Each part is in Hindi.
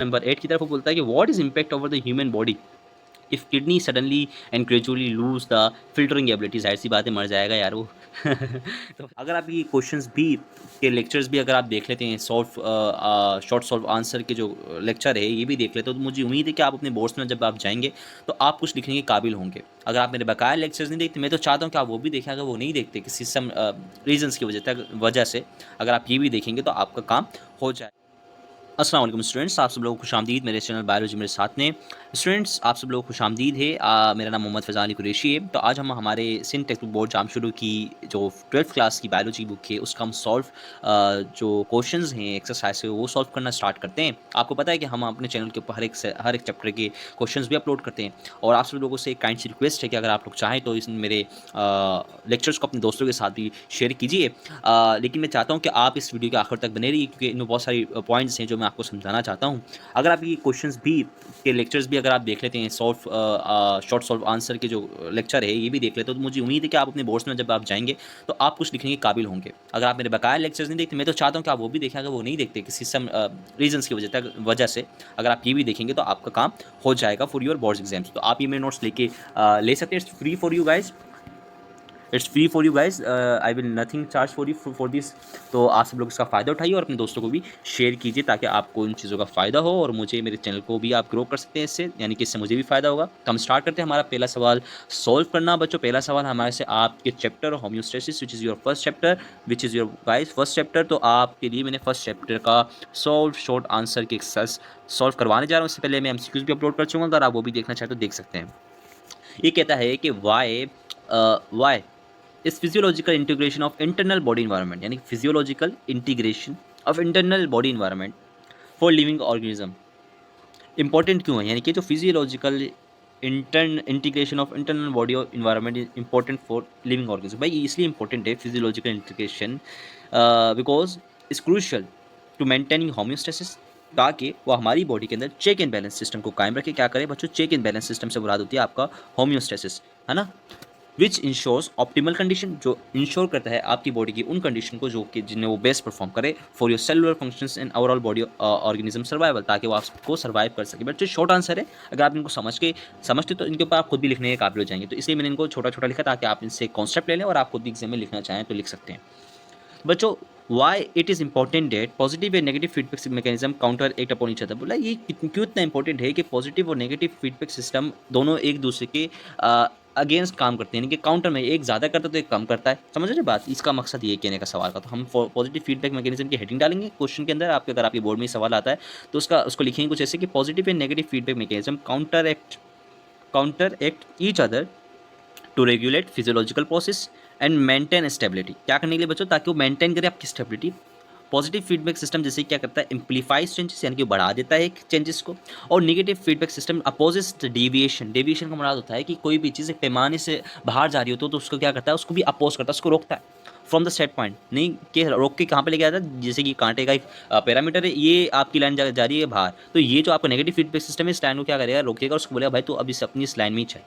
नंबर 8 की तरफ वो बोलता है कि what is impact over the human body if kidney suddenly and gradually lose the filtering ability. जाहिर सी बात है, मर जाएगा यार वो। तो अगर आप ये क्वेश्चंस भी के लेक्चर्स भी अगर आप देख लेते हैं, शॉर्ट सॉल्व आंसर के जो लेक्चर है ये भी देख लेते हो, तो मुझे उम्मीद है कि आप अपने बोर्ड्स में जब आप जाएंगे तो आप कुछ लिखने के काबिल होंगे। अगर आप मेरे बकाया लेक्चर्स नहीं देखते, मैं तो चाहता हूँ कि आप वो भी देखें। अगर वो नहीं देखते किसी सम रीजंस की वजह से अगर आप ये भी देखेंगे तो आपका काम हो जाए। अस्सलाम वालेकुम स्टूडेंट्स, आप सब लोगों को खुशामदीद मेरे चैनल बायोलॉजी मेरे साथ में। स्टूडेंट्स आप सब लोगों को खुशामदीद है। मेरा नाम मोहम्मद फ़ैज़ान अली कुरैशी है। तो आज हम हमारे सिंध टेक्स्ट बुक बोर्ड जाम शुरू की जो 12th क्लास की बायोलॉजी बुक है उसका हम जो क्वेश्चंस हैं एक्सरसाइज है वो सॉल्व करना स्टार्ट करते हैं। आपको पता है कि हम अपने चैनल के ऊपर हर एक चैप्टर के क्वेश्चंस भी अपलोड करते हैं, और आप सब लोगों से एक काइंड सी रिक्वेस्ट है कि अगर आप लोग चाहें तो इस मेरे लेक्चर्स को अपने दोस्तों के साथ भी शेयर कीजिए। लेकिन मैं चाहता हूँ कि आप इस वीडियो के आखिर तक बने रहिए, क्योंकि इनमें बहुत सारी पॉइंट्स हैं जो मैं आपको समझाना चाहता हूँ। अगर आप ये क्वेश्चंस भी के लेक्चर्स भी अगर आप देख लेते हैं, शॉर्ट सॉल्व आंसर के जो लेक्चर है ये भी देख लेते हो, तो मुझे उम्मीद है कि आप अपने बोर्ड्स में जब आप जाएंगे तो आप कुछ लिखने के काबिल होंगे। अगर आप मेरे बकाया लेक्चर्स नहीं देखते, मैं तो चाहता हूँ कि आप वो भी देखें। अगर वो नहीं देखते किसी रीजंस की वजह से अगर आप ये भी देखेंगे तो आपका काम हो जाएगा फॉर योर बोर्ड्स एग्जाम्स। तो आप ये मेरे नोट्स लेके ले सकते हैं। It's free for you guys, it's free for you guys. I will nothing charge for you for this. तो आप सब लोग इसका फ़ायदा उठाइए और अपने दोस्तों को भी शेयर कीजिए, ताकि आपको इन चीज़ों का फ़ायदा हो और मुझे, मेरे चैनल को भी आप ग्रो कर सकते हैं इससे, यानी कि इससे मुझे भी फ़ायदा होगा। तो हम स्टार्ट करते हैं हमारा पहला सवाल सॉल्व करना। बच्चों, पहला सवाल हमारे से आपके chapter homeostasis which is your first chapter, which is your guys first chapter. तो आपके लिए मैंने फर्स्ट चैप्टर का सॉल्व शॉर्ट आंसर के एक्सरसाइज सॉल्व करवाने जा रहा हूँ। इससे पहले मैं एमसीक्यूज भी अपलोड कर चुका हूँ, अगर आप वो भी देखना चाहें तो देख सकते हैं। ये कहता है कि why is physiological integration of internal body environment, यानी physiological integration of internal body environment for living organism important क्यों है। यानी कि जो physiological integration of internal body और environment is important for living organism. भाई इसलिए इंपॉर्टेंट है physiological integration, because is crucial to maintaining homeostasis, ताकि वो हमारी बॉडी के अंदर चेक एंड बैलेंस सिस्टम को कायम रखे। क्या करे बच्चों, चेक एंड बैलेंस सिस्टम से मुराद होती है आपका होम्योस्टेसिस, है ना। विच इंश्योर्स ऑप्टिमल कंडीशन, जो इंश्योर करता है आपकी बॉडी की उन कंडीशन को जो कि जिन्हें वो बेस्ट परफॉर्म करे for your cellular functions and overall body organism survival, ताकि वो आपको सर्वाइव कर सके। बट जो शॉर्ट आंसर है, अगर आप इनको समझते तो इनके ऊपर आप खुद भी लिखने के काबिल हो जाएंगे। तो इसलिए मैंने इनको छोटा छोटा लिखा ताकि आप इनसे कॉन्सेप्ट ले लें और आप खुद भी एग्जाम में लिखना चाहें तो लिख सकते हैं। बच्चों, why it is important that positive and negative feedback mechanism counteract upon each other. बोला ये क्यों इतना इंपॉर्टेंट है कि पॉजिटिव और नेगेटिव फीडबैक सिस्टम दोनों एक दूसरे के अगेंस्ट काम करते हैं, यानी कि काउंटर में एक ज़्यादा करता है तो एक कम करता है। समझ रहे बात, इसका मकसद ये कहने का सवाल का। तो हम पॉजिटिव फीडबैक मैकेनिज्म की हेडिंग डालेंगे क्वेश्चन के अंदर आपके, अगर आपके बोर्ड में सवाल आता है तो उसको लिखेंगे कुछ ऐसे कि positive and negative feedback mechanism counteract each other to regulate physiological process and maintain stability. क्या करने के लिए बच्चों, ताकि वो मेंटेन करे आपकी स्टेबिलिटी। पॉजिटिव फीडबैक सिस्टम जैसे क्या करता है, इम्प्लीफाइज चेंजेस, यानी कि बढ़ा देता है एक चेंजेस को, और negative feedback system opposes deviation. Deviation का मतलब होता है कि कोई भी चीज़ एक पैमाने से बाहर जा रही हो तो उसको क्या करता है, उसको भी अपोज करता है, उसको रोकता है फ्रॉम द सेट पॉइंट। नहीं कि रोक के कहाँ पे लेके आता है, जैसे कि कांटे का एक पैरामीटर है, ये आपकी लाइन जा रही है बाहर, तो ये जो आपका नेगेटिव फीडबैक सिस्टम है इस लाइन को क्या करेगा, रोकेगा, उसको बोलेगा भाई तो अब इस अपनी इस लाइन में ही चल।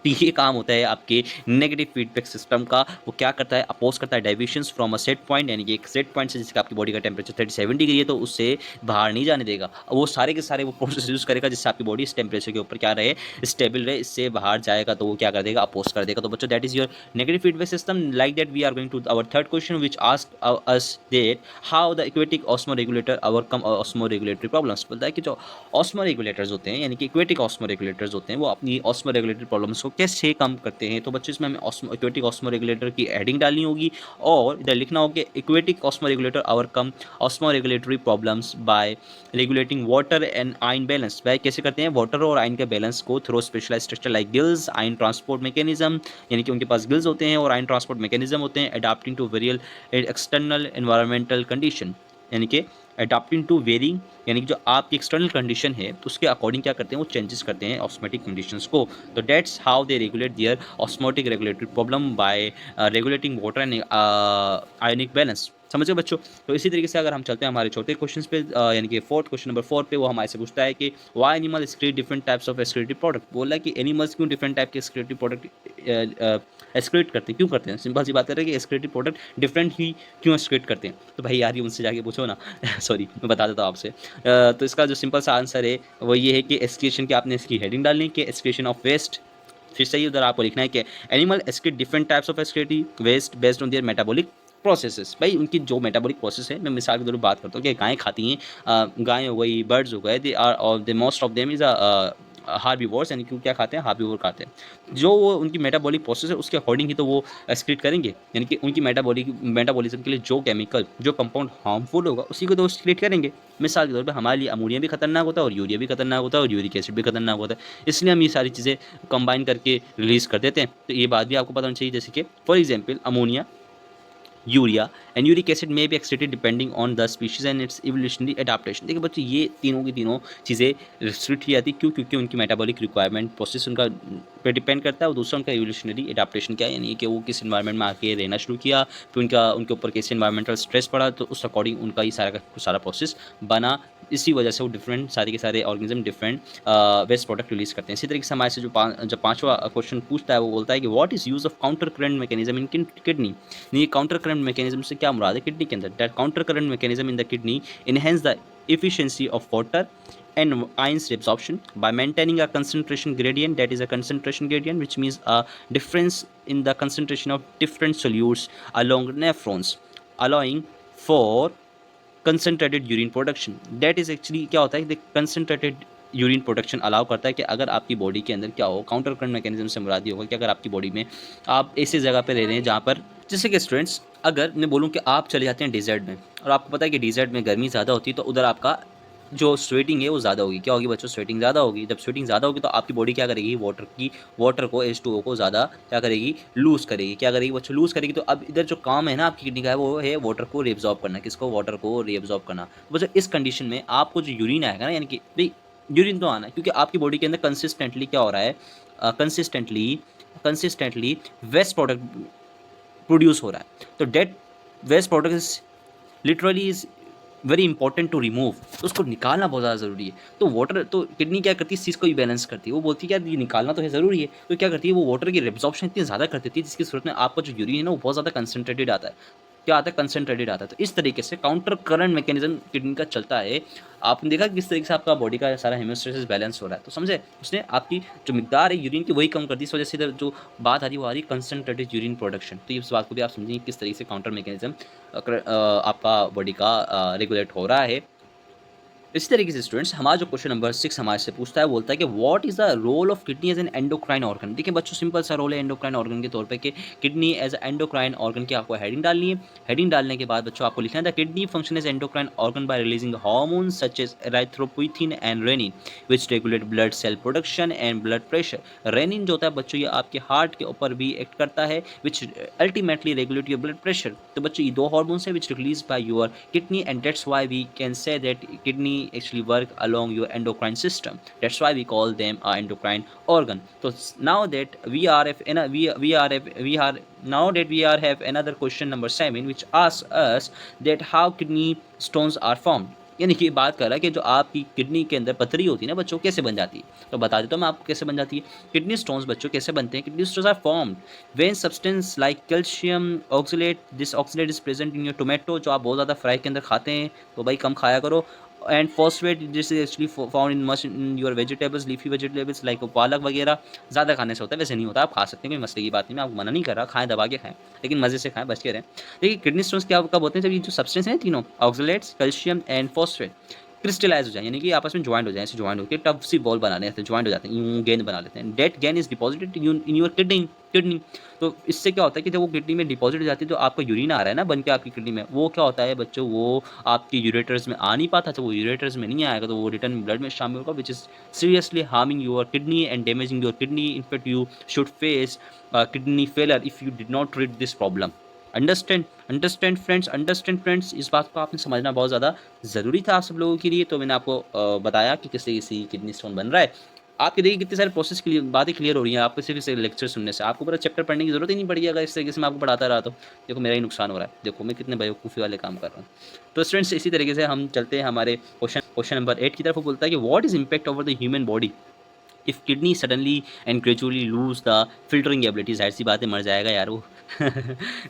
तो ये काम होता है आपके नेगेटिव फीडबैक सिस्टम का। वो क्या करता है, अपोज करता है deviations from a set point, यानी कि एक सेट पॉइंट से, जैसे आपकी बॉडी का टेम्परेचर 37 डिग्री है तो उससे बाहर नहीं जाने देगा। वो सारे के सारे वो प्रोसेस यूज़ करेगा जिससे आपकी बॉडी इस टेम्परेचर के ऊपर क्या रहे, स्टेबल रहे। इससे बाहर जाएगा तो वो क्या कर देगा, अपोज कर देगा। तो बच्चों that is your negative feedback system. Like that we are going to our third question which ask us that how the aquatic osmoregulator overcome osmoregulatory problems. बोलता है कि जो ऑस्मो रेगुलेटर्स होते हैं, यानी कि एक्वेटिक ऑस्मो रेगुलेटर्स होते हैं, वो अपनी ऑस्मो रेगुलेटरी प्रॉब्लम्स को कैसे कम करते हैं। तो बच्चों इसमें हमें एक्वेटिक ऑस्मो रेगुलेटर की हेडिंग डालनी होगी और इधर लिखना होगा कि aquatic osmoregulator overcome osmoregulatory problems bye regulating water and ion balance. वह कैसे करते हैं, वाटर और आयन के बैलेंस को through specialise structure like gills, ion transport mechanism, यानी कि उनके पास गिल्स होते हैं और आयन ट्रांसपोर्ट मैकेनिज्म होते हैं, अडाप्टिंग टू वेरियल एक्सटर्नल एनवायरमेंटल कंडीशन, यानी कि अडाप्टिंग टू वेरिंग, यानी कि जो आपकी एक्सटर्नल कंडीशन है तो उसके अकॉर्डिंग क्या करते हैं, वो चेंजेस करते हैं ऑस्मोटिक कंडीशंस को। तो that's how they regulate their osmotic regulatory problem by regulating water and ionic balance. समझ गए बच्चों। तो इसी तरीके से अगर हम चलते हैं हमारे चौथे क्वेश्चन पे, यानी कि फोर्थ क्वेश्चन नंबर 4 पे, वो हमारे से पूछता है कि why animal excrete different types of excretive product. बोला कि एनिमल्स क्यों डिफरेंट टाइप के एक्सक्रीटिव प्रोडक्ट एक्सक्रीट करते हैं, क्यों करते हैं। सिंपल सी बात कर रहे हैं कि एक्सक्रीटिव प्रोडक्ट डिफरेंट ही क्यों एक्सक्रीट करते हैं। तो भाई यार ये उनसे जाके पूछो ना। सॉरी मैं बता देता हूँ आपसे। तो इसका जो सिंपल सा आंसर है वो ये है कि एक्सक्रीशन की आपने इसकी हेडिंग डालनी है कि एक्सक्रीशन ऑफ वेस्ट। फिर सही उधर आपको लिखना है कि animal excrete different types of excretory waste based on their metabolic processes. भाई उनकी जो मेटाबॉलिक प्रोसेस है, मैं मिसाल के तौर पर बात करता हूँ कि गायें खाती हैं, गायें हो गई, बर्ड्स हो गए, दे आर और the most of them is herbivores, यानी कि क्या खाते हैं, हार्बीवोर खाते हैं। जो वो उनकी मेटाबॉलिक प्रोसेस है उसके अकॉर्डिंग ही तो वो एक्सक्रीट करेंगे, यानी कि उनकी मेटाबॉलिज्म के लिए जो केमिकल जो कंपाउंड हार्मफुल होगा उसी को तो एक्सक्रीट करेंगे। मिसाल के तौर पे हमारे लिए अमोनिया भी खतरनाक होता है और यूरिया भी खतरनाक होता है और यूरिक एसिड भी खतरनाक होता है, इसलिए हम ये सारी चीज़ें कंबाइन करके रिलीज़ कर देते हैं। तो ये बात भी आपको पता होनी चाहिए, जैसे कि for example ammonia, urea and uric acid में भी excreted depending on the species and it's evolutionary adaptation. देखिए बच्चों, ये तीनों की तीनों चीज़ें रिस्ट्रिक्ट की जाती है, क्यों? क्योंकि उनकी मेटाबॉलिक रिक्वायरमेंट प्रोसेस उनका पे डिपेंड करता है, और दूसरा उनका इवोल्यूशनरी एडाप्टेशन क्या है, यानी कि वो किस इन्वायरमेंट में आके रहना शुरू किया, फिर उनके ऊपर कैसे इन्वायरमेंटल स्ट्रेस पड़ा, तो उस अकॉर्डिंग उनका ये सारा का सारा प्रोसेस बना। इसी वजह से वो डिफरेंट सारे के सारे organism different waste product release करते हैं। इसी तरीके से हमारे से जो पांचवा क्वेश्चन पूछता है वो बोलता है कि what is use of counter current mechanism in kidney. ये काउंटर करंट मैकेनिज्म से क्या मुराद है किडनी के अंदर? That counter current mechanism in the kidney enhance the efficiency of water and ions reabsorption by maintaining a concentration gradient, that is a concentration gradient which means a difference in the concentration of different solutes along nephrons, allowing for concentrated urine production. That is actually क्या होता है कि concentrated यूरिन प्रोडक्शन अलाउ करता है कि अगर आपकी बॉडी के अंदर क्या हो, काउंटर करंट मैकेनिज्म से मुराद ये होगा कि अगर आपकी बॉडी में आप ऐसी जगह पे रह रहे हैं जहाँ पर, जैसे कि स्टूडेंट्स अगर मैं बोलूँ कि आप चले जाते हैं डेजर्ट में, और आपको पता है कि डेजर्ट में गर्मी ज़्यादा होती है, तो उधर आपका जो स्वेटिंग है वो ज़्यादा होगी। क्या होगी बच्चों? स्वेटिंग ज़्यादा होगी। जब स्वेटिंग ज़्यादा होगी तो आपकी बॉडी क्या करेगी? वाटर को H2O को ज़्यादा क्या करेगी? लूज़ करेगी। क्या करेगी बच्चों? लूज़ करेगी। तो अब इधर जो काम है ना आपकी किडनी का है वो है वाटर को रीअब्सॉर्ब करना। किसको? वाटर को रीअब्सॉर्ब करना। तो बच्चों इस कंडीशन में आपको जो यूरिन आएगा ना, यानी कि भाई यूरिन तो आना है, क्योंकि आपकी बॉडी के अंदर कंसिस्टेंटली क्या हो रहा है, कंसिस्टेंटली वेस्ट प्रोडक्ट प्रोड्यूस हो रहा है। तो that waste product is literally is very important to remove, तो उसको निकालना बहुत ज़्यादा ज़रूरी है। तो वाटर तो किडनी क्या करती है, इस चीज़ को भी बैलेंस करती है। वो बोलती है कि यार ये निकालना तो है ज़रूरी है, तो क्या करती है वो वाटर की रिब्जॉर्प्शन इतनी ज़्यादा कर देती है जिसकी सूरत में आपका जो यूरिन है ना वो बहुत ज़्यादा कंसनट्रेटेड आता है। क्या आता है? कंसनट्रेटेड आता है। तो इस तरीके से काउंटर करंट मैकेनिज्म किडनी का चलता है। आपने देखा किस तरीके से आपका बॉडी का सारा हेमोस्टेसिस बैलेंस हो रहा है, तो समझे उसने आपकी जो मिकदार है यूरिन की वही कम कर दी। इस वजह से इधर जो बात आ रही है वो आ रही कंसनट्रेटेड यूरिन प्रोडक्शन। तो इस बात को भी आप समझेंगे किस तरीके से काउंटर मैकेनिज्म आपका बॉडी का रेगुलेट हो रहा है। इसी तरीके से स्टूडेंट्स हमारा जो क्वेश्चन नंबर 6 हमारे से पूछता है, बोलता है कि what is the role of kidney as an endocrine organ. देखिए बच्चों सिंपल सा रोल है एंडोक्राइन ऑर्गन के तौर पे कि किडनी एज एंडोक्राइन ऑर्गन की आपको हेडिंग डालनी है। हेडिंग डालने के बाद बच्चों आपको लिखना है the kidney function as endocrine organ by releasing hormones such as erythropoietin and renin which regulate blood cell production and blood pressure. Renin जो होता है बच्चों ये आपके हार्ट के ऊपर भी एक्ट करता है which ultimately regulate your blood pressure. तो बच्चों ये दो हार्मोन्स है which release by your kidney and that's why we can say that kidney actually work along your endocrine system. That's why we call them a endocrine organ. So now that we have another question number 7 which asks us that how kidney stones are formed. यानी कि बात कर रहा है कि जो आपकी किडनी के अंदर पथरी होती है ना बच्चों कैसे बन जाती है। तो बता देता हूँ मैं आपको कैसे बन जाती है। किडनी स्टोन्स बच्चों कैसे बनते हैं? Kidney stones are formed when substance like calcium oxalate, this oxalate is present in your tomato, जो आप बहुत ज़्यादा फ्राई के अंदर खाते हैं तो भाई कम खाया करो। And phosphate this is actually found in much in your vegetables, leafy vegetables like पालक वगैरह। ज़्यादा खाने से होता है, वैसे नहीं होता, आप खा सकते हैं, कोई मसले की बात नहीं, मैं आपको मना नहीं कर रहा, खाएं दबा के खाएं, लेकिन मज़े से खाएं, बच के रहें। देखिए किडनी स्टोन्स क्या कब होते हैं? जब ये जो सब्सटेंस है तीनों oxalates, calcium and phosphate crystallise हो जाए, यानी कि आपस में ज्वाइंट हो जाए, ऐसे ज्वाइंट होकर टफ सी बॉल बना लेते हैं, ज्वाइंट हो जाते हैं, यूं गेंद बना लेते हैं। That gain is deposited in your kidney. तो इससे क्या होता है कि जब वो किडनी में डिपॉजिट हो जाती है, तो आपका यूरिन आ रहा है ना बन के आपकी किडनी में, वो क्या होता है बच्चों, वो आपकी यूरेटर्स में आ नहीं पाता। तो वो यूरेटर्स में नहीं आएगा तो वो रिटर्न ब्लड में शामिल होगा which is seriously harming your kidney and damaging your kidney. In fact you should face kidney failure if you did not treat this problem. Understand friends, इस बात को आपने समझना बहुत ज़्यादा ज़रूरी था आप सब लोगों के लिए। तो मैंने आपको बताया कि किस तरीके से किडनी स्टोन बन रहा है। आपके देखिए कितने सारे प्रोसेस के लिए बातें क्लियर हो रही हैं आपको सिर्फ इस लेक्चर सुनने से। आपको पूरा चैप्टर पढ़ने की जरूरत ही नहीं पड़ेगी अगर इस तरीके से मैं आपको पढ़ाता रहा तो। देखो मेरा ही नुकसान हो रहा है, देखो मैं कितने बेवकूफ़ी वाले काम कर रहा हूँ। तो स्टूडेंट्स इसी तरीके से हम चलते हैं हमारे क्वेश्चन नंबर 8 की तरफ। वो बोलता है कि what is impact over the human body if kidney suddenly and gradually lose the filtering ability. जाहिर सी बात है मर जाएगा यार वो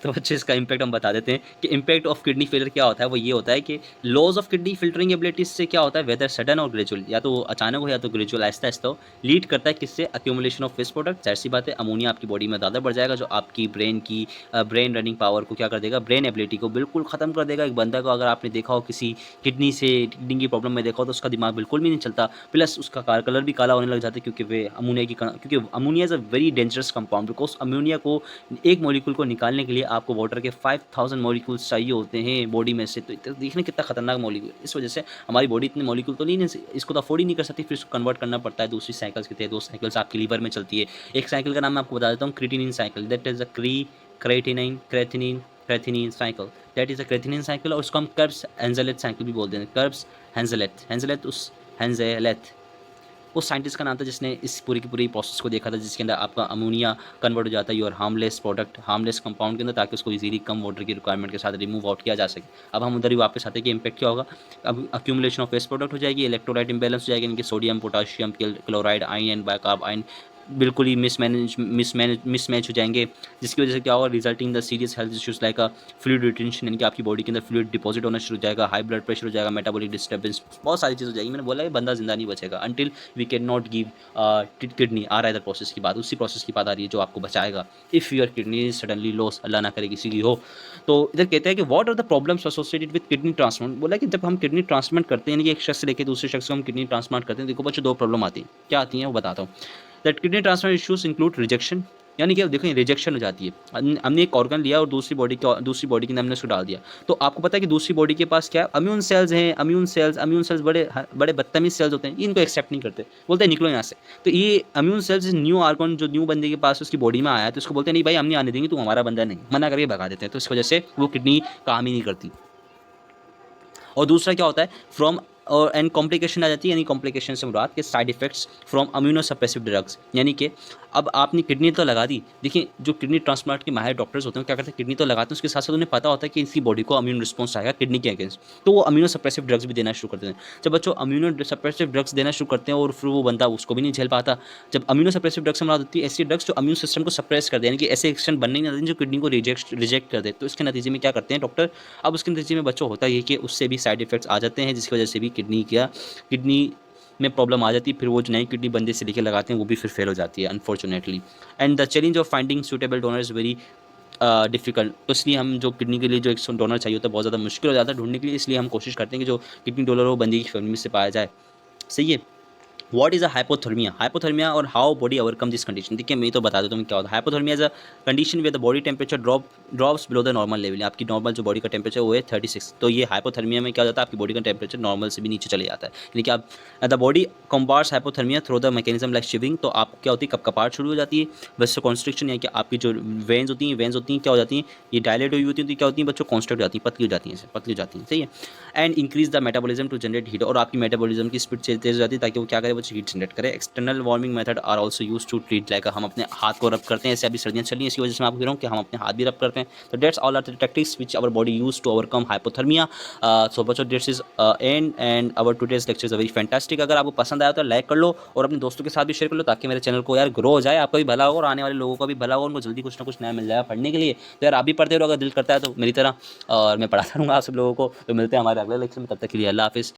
तो बच्चे इसका इम्पैक्ट हम बता देते हैं कि इम्पैक्ट ऑफ किडनी फेलियर क्या होता है। वो ये होता है कि loss of kidney filtering abilities से क्या होता है, वेदर सडन और ग्रेजुअल, या तो अचानक हो या तो ग्रेजुअल आहिस्ता आहिस्ता हो, लीड करता है किससे, अक्यूमुलेशन ऑफ वेस्ट प्रोडक्ट। जाहिर सी बात है अमोनिया आपकी बॉडी में ज़्यादा बढ़ जाएगा, जो आपकी ब्रेन रनिंग पावर को क्या कर देगा, ब्रेन एबिलिटी को बिल्कुल ख़त्म कर देगा। एक बंदा को अगर आपने देखा हो किसी किडनी की प्रॉब्लम में देखा हो तो उसका दिमाग बिल्कुल भी नहीं चलता, प्लस उसका कलर भी काला होने लग जाता है, क्योंकि वे अमोनिया क्योंकि ammonia is a very dangerous compound, because ammonia को एक मॉलिक्यूल को निकालने के लिए आपको वाटर के 5000 मॉलिक्यूल्स चाहिए होते हैं बॉडी में से। तो देखना कितना खतरनाक मॉलिक्यूल, इस वजह से हमारी बॉडी इतने मॉलिक्यूल तो नहीं, इसको तो अफोर्ड ही नहीं कर सकती, फिर इसको कन्वर्ट करना पड़ता है दूसरी साइकिल्स के तहत। 2 साइकिल्स आपकी लीवर में चलती है। एक साइकिल का नाम मैं आपको बता देता हूँ, creatinine cycle, that is a creatinine cycle, that is a creatinine cycle, और उसको हम कर्ब्स हेंजेलेथ साइकिल भी बोलते हैं। कर्ब्स हेंजेलेथ उस साइंटिस्ट का नाम था जिसने इस पूरी की पूरी प्रोसेस को देखा था, जिसके अंदर आपका अमोनिया कन्वर्ट हो जाता है your harmless product, harmless compound के अंदर, ताकि उसको इजीली कम वाटर की रिक्वायरमेंट के साथ रिमूव आउट किया जा सके। अब हम उधर ही वापस आते हैं कि इम्पैक्ट क्या होगा। अब अक्यूमुलेशन ऑफ वेस्ट प्रोडक्ट हो जाएगी, इलेक्ट्रोलाइट इंबैलेंस हो जाएगी, इनके sodium, potassium, chloride, ion and bicarb ion बिल्कुल ही मिसमैच हो जाएंगे, जिसकी वजह से क्या होगा, resulting the serious health issues like a fluid retention, यानी कि आपकी बॉडी के अंदर फ्लूइड डिपॉजिट होना शुरू हो जाएगा, हाई ब्लड प्रेशर हो जाएगा, मेटाबॉलिक डिस्टर्बेंस, बहुत सारी चीज़ हो जाएगी। मैंने बोला है बंदा जिंदा नहीं बचेगा until we can not give kidney. आ रहा है इधर प्रोसेस की बात, उसी प्रोसेस की बात आ रही है जो आपको बचाएगा if your kidney suddenly loss, Allah ना करे किसी की हो। तो इधर कहते हैं कि what are the problems associated with kidney transplant. बोला कि जब हम किडनी ट्रांसप्लांट करते हैं, यानी कि एक शख्स से लेकर दूसरे शख्स को हम किडनी ट्रांसप्लांट करते हैं, देखो बच्चों 2 प्रॉब्लम आती है। क्या आती हैं वो बताता हूँ। That kidney transplant issues include rejection, यानी कि अब देखो रिजेक्शन हो जाती है। हमने एक ऑर्गन लिया और दूसरी बॉडी के अंदर हमने उसको डाल दिया, तो आपको पता है कि दूसरी बॉडी के पास क्या इम्यून सेल्स हैं। इम्यून सेल्स बड़े बड़े बदतमीज सेल्स होते हैं, इनको एक्सेप्ट नहीं करते, बोलते हैं निकलो यहाँ से। तो ये इम्यून सेल्स न्यू ऑर्गन जो न्यू बंदे के पास उसकी बॉडी में आया है, तो उसको बोलते हैं नहीं भाई हम नहीं आने देंगे, तू हमारा बंदा नहीं, मना करके भगा देते हैं। तो इस वजह से वो किडनी काम ही नहीं करती। और दूसरा क्या होता है, फ्रॉम और एंड कॉम्प्लिकेशन आ जाती है, यानी कॉम्प्लिकेशन से मुराद के साइड इफेक्ट्स फ्रॉम अम्यूनोसप्रेसिव ड्रग्स, यानी कि अब आपने किडनी तो लगा दी। देखिए जो किडनी ट्रांसप्लांट के माहिर डॉक्टर्स होते हैं क्या करते हैं, किडनी तो लगाते हैं, उसके साथ साथ उन्हें पता होता है कि इसकी बॉडी को इम्यून रिस्पॉन्स आएगा किडनी के अगेंस्ट, तो वो अम्यूनोसप्रेसिव ड्रग्स भी देना शुरू कर देते हैं। जब बच्चों अम्यूनोसप्रेसिव ड्रग्स देना शुरू करते हैं और फिर वो बंदा उसको भी नहीं झेल पाता। जब अम्यूनोसप्रेसिव ड्रग्स से मुराद होती है ऐसी ड्रग्स जो इम्यून सिस्टम को सप्रेस कर दे, यानी कि ऐसे एक्शन बनने नहीं देते जो किडनी को रिजेक्ट कर दे। तो इसके नतीजे में क्या करते हैं डॉक्टर, अब उसके नतीजे में बच्चों होता है कि उससे भी साइड इफेक्ट्स आ जाते हैं, जिसकी वजह से भी किडनी में प्रॉब्लम आ जाती है। फिर वो जो नई किडनी बंदे से लेके लगाते हैं वो भी फिर फेल हो जाती है unfortunately. And the challenge of finding suitable donor is very difficult. तो इसलिए हम जो किडनी के लिए जो एक डोनर चाहिए होता है बहुत ज़्यादा मुश्किल हो जाता है ढूंढने के लिए, इसलिए हम कोशिश करते हैं कि जो किडनी डोनर हो बंदे की फैमिली से पाया जाए। सही है। व्हाट इज़ अ हाइपोथर्मिया और how body overcome this condition. देखिए मैं तो बता देता हूँ क्या होता है। Hypothermia is a condition with the body temperature drops below the normal level. आपकी नॉर्मल जो बॉडी का टेम्परेचर वो है 36। तो ये हाइपोथर्मिया में क्या हो जाता है, आपकी बॉडी का टेम्परेचर नॉर्मल से भी नीचे चले जाता है, यानी कि आप the body combats hypothermia through the mechanism like shivering. तो आप क्या होती है, कपकपाहट शुरू हो जाती है। वैसे कॉन्स्ट्रिक्शन, यानी कि आपकी जो वेन्स होती हैं क्या हो जाती हैं, ये डायलेट हुई होती है, क्या होती हैं बच्चों, कॉन्स्ट्रक्ट हो जाती हैं, पतली हो जाती हैं। सही है। And increase the metabolism to generate heat, और आपकी मेटाबॉलिज्म की स्पीड तेज हो जाती है ताकि वो क्या करे, बच्चे हीट जनरेट करे। External warming method are also use to treat, like हम अपने हाथ को रब करते हैं, ऐसे अभी सर्दियाँ चल रही हैं इसी वजह से मैं आपको कह रहा हूँ कि हम अपने हाथ भी रब करते हैं। तो that's all are the tactics which our body use to overcome hypothermia. So बच्चों this is and our today's lecture is very fantastic. अगर आपको पसंद आया तो लाइक कर लो और अपने दोस्तों के साथ भी शेयर कर लो, ताकि मेरे चैनल को यार ग्रो हो जाए, आपका भी भला हो और आने वाले लोगों का भी भला हो, उनको जल्दी कुछ ना कुछ नया मिल जाएगा पढ़ने के लिए। तो यार आप भी पढ़ते रहो अगर दिल करता है तो मेरी तरह, और मैं पढ़ाता रहूँगा आप सब लोगों को। तो मिलते हैं हमारे अगले लेक्चर में, तब तक के लिए अल्लाह हाफिज़।